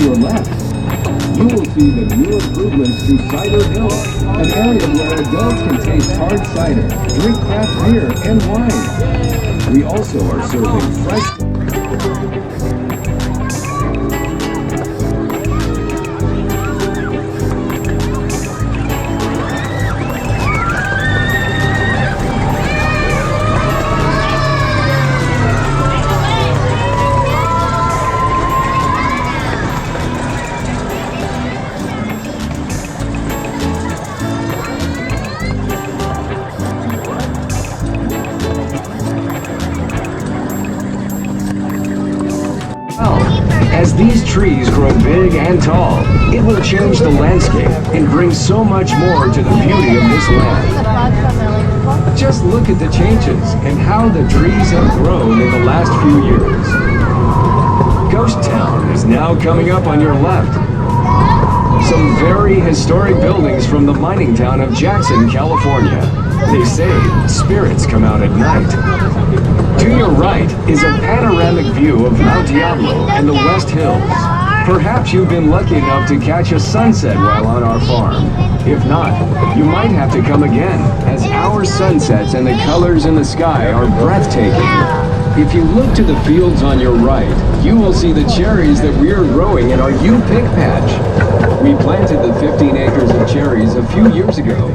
to your left, you will see the new improvements to Cider Hill, an area where adults can taste hard cider, drink craft beer, and wine. We also are serving fresh... As these trees grow big and tall, it will change the landscape and bring so much more to the beauty of this land. Just look at the changes and how the trees have grown in the last few years. Ghost Town is now coming up on your left. Some very historic buildings from the mining town of Jackson, California. They say spirits come out at night. To your right is a panoramic view of Mount Diablo and the West Hills. Perhaps you've been lucky enough to catch a sunset while on our farm. If not, you might have to come again, as our sunsets and the colors in the sky are breathtaking. If you look to the fields on your right, you will see the cherries that we are growing in our U-Pick patch. We planted the 15 acres of cherries a few years ago,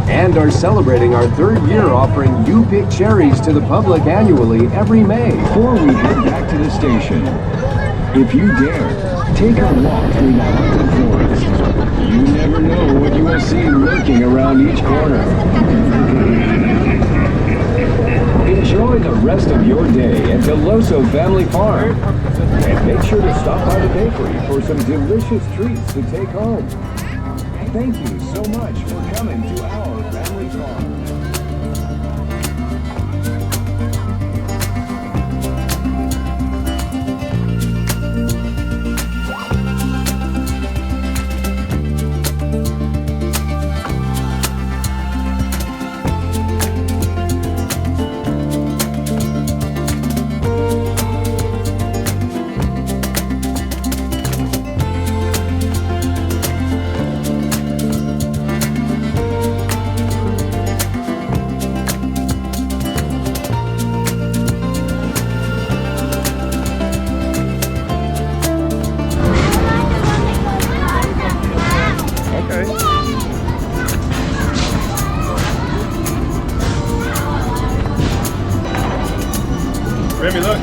and are celebrating our third year offering U-Pick cherries to the public annually every May. Before we head back to the station, if you dare, take a walk through the haunted forest. You never know what you will see lurking around each corner. Enjoy the rest of your day at Dell'Osso Family Farm. And make sure to stop by the bakery for some delicious treats to take home. Thank you so much for coming to our family farm. Remy, look.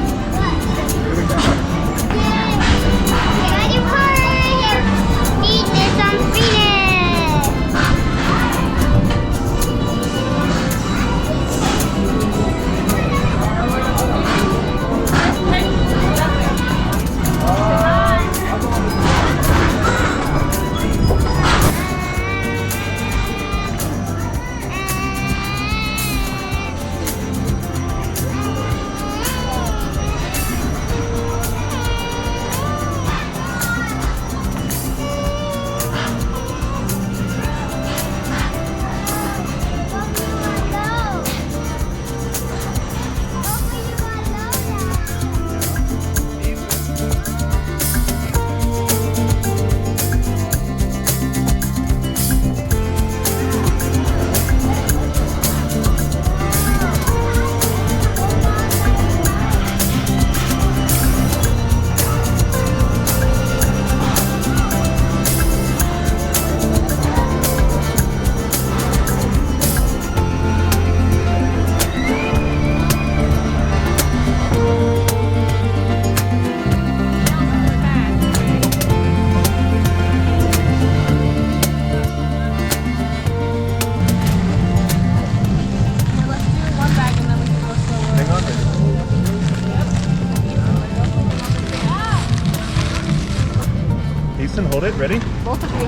Easton, hold it. Ready? Both of you.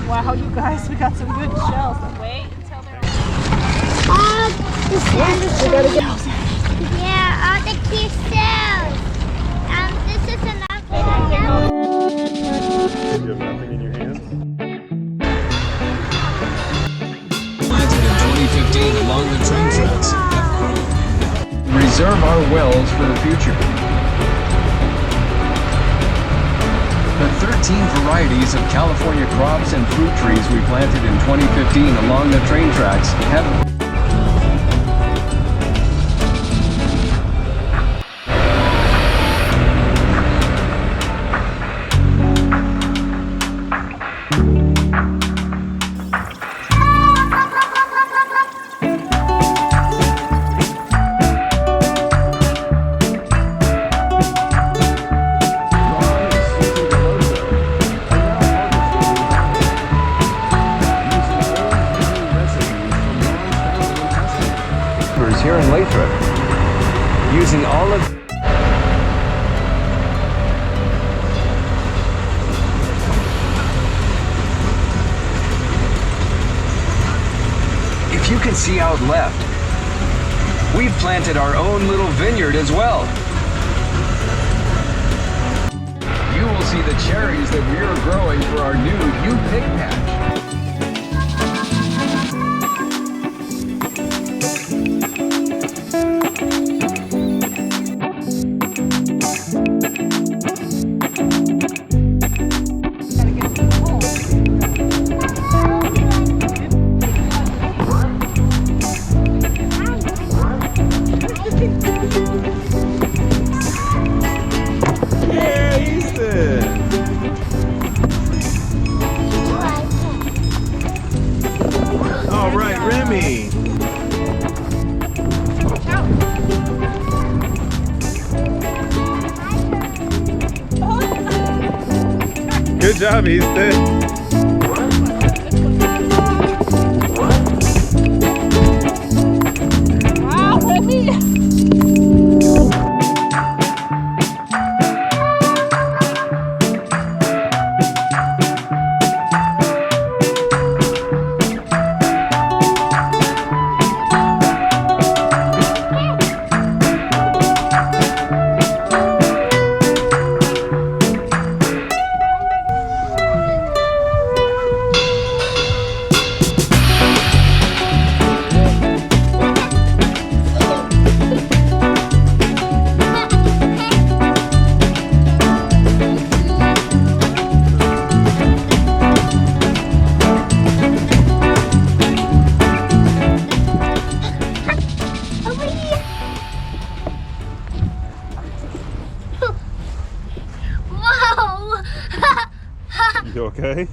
Wow, you guys, we got some good shells. Wait until they're... We gotta get... Yeah, all the cute shells. This is enough. You have nothing in your hands? Planted in 2015 along the train tracks have grown. Reserve our wells for the future. varieties of California crops and fruit trees we planted in 2015 along the train tracks have here in Lathrop, using all of If you can see out left, we've planted our own little vineyard as well. You will see the cherries that we are growing for our new You Pick patch. All right, Remy. Good job, Easton. Wow, Remy. You okay?